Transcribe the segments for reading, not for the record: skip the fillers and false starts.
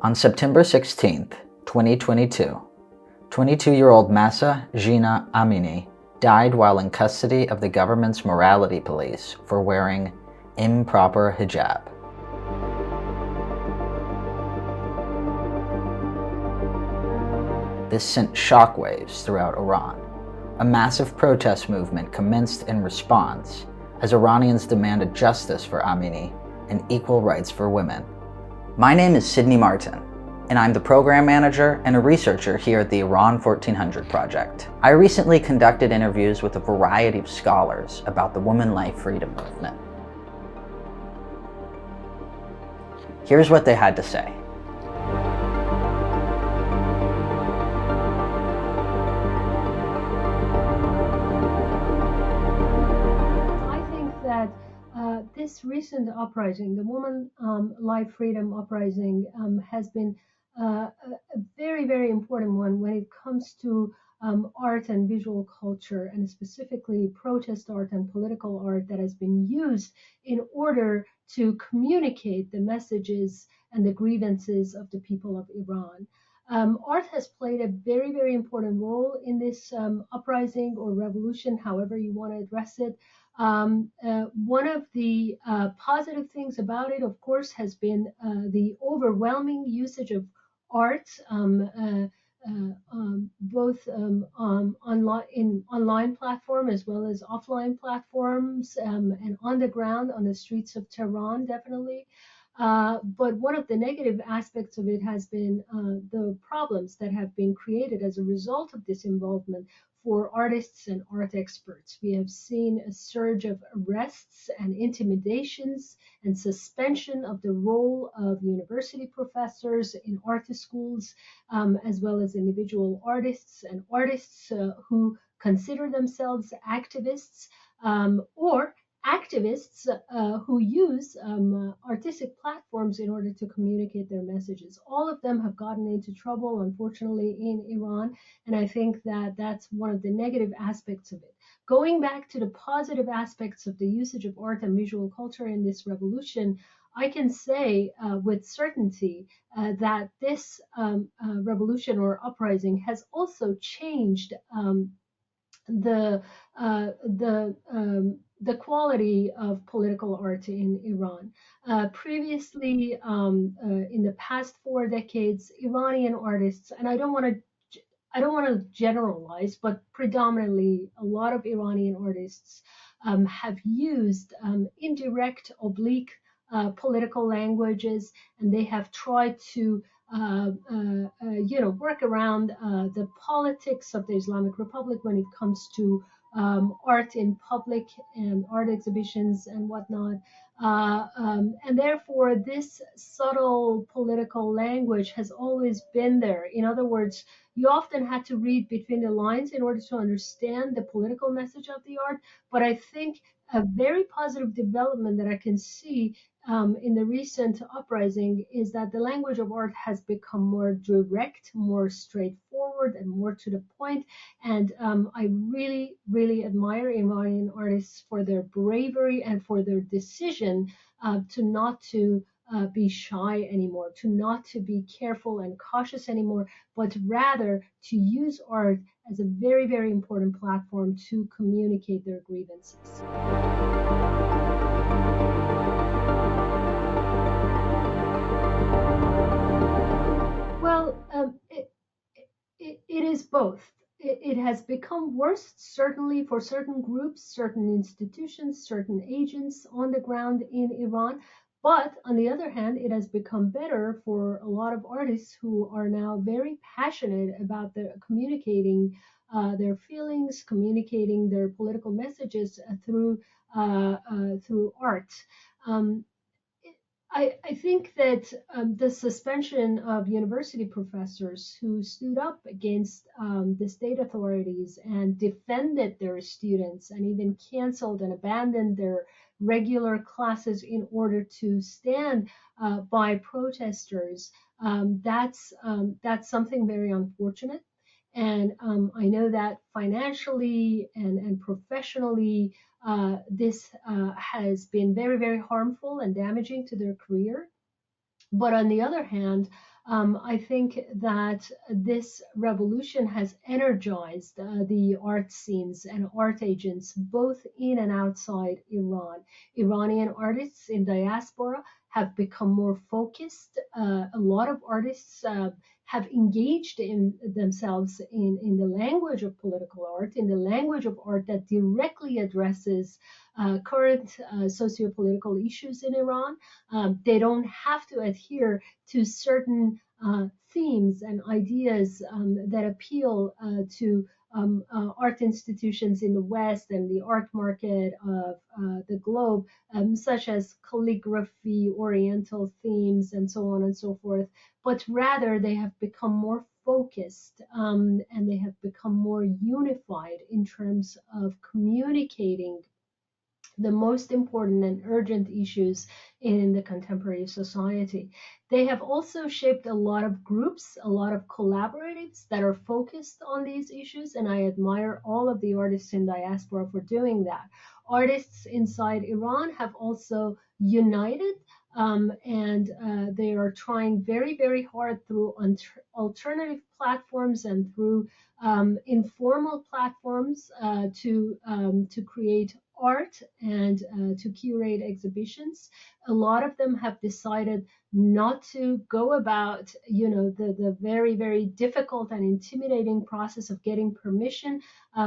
On September 16, 2022, 22-year-old Mahsa Jina Amini died while in custody of the government's morality police for wearing improper hijab. This sent shockwaves throughout Iran. A massive protest movement commenced in response as Iranians demanded justice for Amini and equal rights for women. My name is Sydney Martin, and I'm the program manager and a researcher here at the Iran 1400 Project. I recently conducted interviews with a variety of scholars about the woman life freedom movement. Here's what they had to say. This recent uprising, the Women Life Freedom Uprising, has been a very, very important one when it comes to art and visual culture, and specifically protest art and political art that has been used in order to communicate the messages and the grievances of the people of Iran. Art has played a very, very important role in this uprising or revolution, however you want to address it. One of the positive things about it, of course, has been the overwhelming usage of art, both online platform as well as offline platforms, and on the ground on the streets of Tehran, definitely. But one of the negative aspects of it has been the problems that have been created as a result of this involvement for artists and art experts. We have seen a surge of arrests and intimidations and suspension of the role of university professors in art schools, as well as individual artists and artists who consider themselves activists, or activists who use artistic platforms in order to communicate their messages. All of them have gotten into trouble, unfortunately, in Iran, and I think that that's one of the negative aspects of it. Going back to the positive aspects of the usage of art and visual culture in this revolution, I can say with certainty that this revolution or uprising has also changed the quality of political art in Iran. Previously, in the past 4 decades, Iranian artists, and I don't want to generalize, but predominantly a lot of Iranian artists have used indirect, oblique political languages, and they have tried to work around the politics of the Islamic Republic when it comes to art in public and art exhibitions and whatnot. And therefore, this subtle political language has always been there. In other words, you often had to read between the lines in order to understand the political message of the art. But I think a very positive development that I can see in the recent uprising is that the language of art has become more direct, more straightforward, and more to the point. And I really, really admire Iranian artists for their bravery and for their decision to not to be shy anymore, to not to be careful and cautious anymore, but rather to use art as a very, very important platform to communicate their grievances. Well, it is both. It has become worse, certainly for certain groups, certain institutions, certain agents on the ground in Iran. But on the other hand, it has become better for a lot of artists who are now very passionate about communicating their feelings, communicating their political messages through art. Um, I think that the suspension of university professors who stood up against the state authorities and defended their students and even canceled and abandoned their regular classes in order to stand by protesters, that's something very unfortunate. And I know that financially and professionally, this has been very, very harmful and damaging to their career. But on the other hand, I think that this revolution has energized the art scenes and art agents both in and outside Iran. Iranian artists in diaspora have become more focused. A lot of artists have engaged in themselves in the language of political art, in the language of art that directly addresses current socio-political issues in Iran. They don't have to adhere to certain themes and ideas that appeal to art institutions in the West and the art market of the globe, such as calligraphy, Oriental themes, and so on and so forth. But rather, they have become more focused and they have become more unified in terms of communicating the most important and urgent issues in the contemporary society. They have also shaped a lot of groups, a lot of collaboratives that are focused on these issues, and I admire all of the artists in diaspora for doing that. Artists inside Iran have also united and they are trying very, very hard through alternative platforms and through informal platforms to create art and to curate exhibitions. A lot of them have decided not to go about, the very, very difficult and intimidating process of getting permission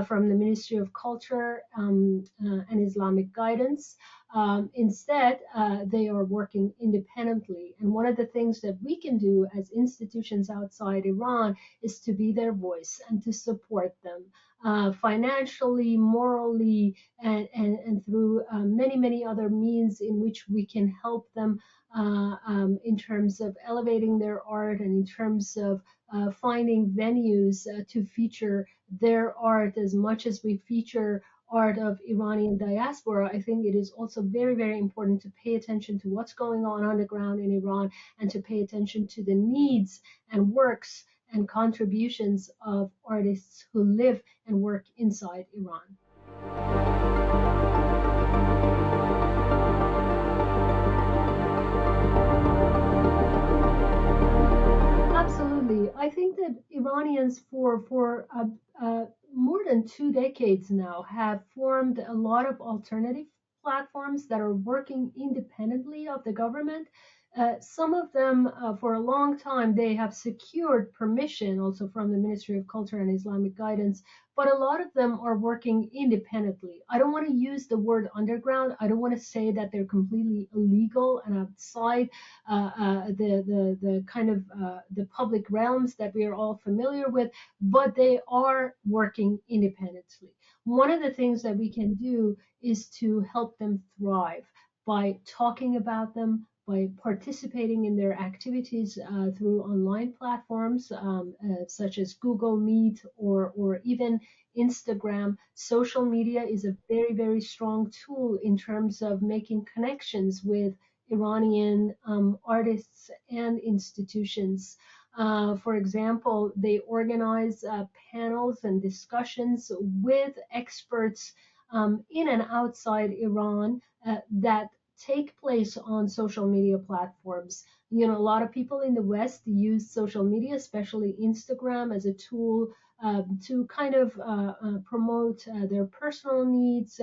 from the Ministry of Culture and Islamic guidance. Instead, they are working independently. And one of the things that we can do as institutions outside Iran is to be their voice and to support them financially, morally, and through many, many other means in which we can help them in terms of elevating their art and in terms of finding venues to feature their art as much as we feature art of Iranian diaspora. I think it is also very, very important to pay attention to what's going on the ground in Iran and to pay attention to the needs and works and contributions of artists who live and work inside Iran. Absolutely. I think that Iranians for more than 2 decades now have formed a lot of alternative platforms that are working independently of the government. Some of them, for a long time, they have secured permission also from the Ministry of Culture and Islamic Guidance, but a lot of them are working independently. I don't want to use the word underground. I don't want to say that they're completely illegal and outside the kind of the public realms that we are all familiar with, but they are working independently. One of the things that we can do is to help them thrive by talking about them, by participating in their activities through online platforms such as Google Meet or even Instagram. Social media is a very, very strong tool in terms of making connections with Iranian artists and institutions. For example, they organize panels and discussions with experts in and outside Iran that take place on social media platforms. A lot of people in the West use social media, especially Instagram, as a tool to kind of promote their personal needs.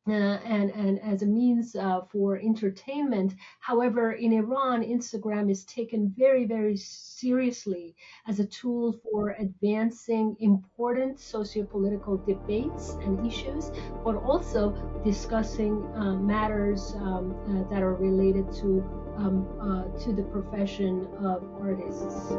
And as a means for entertainment. However, in Iran, Instagram is taken very, very seriously as a tool for advancing important sociopolitical debates and issues, but also discussing matters that are related to the profession of artists.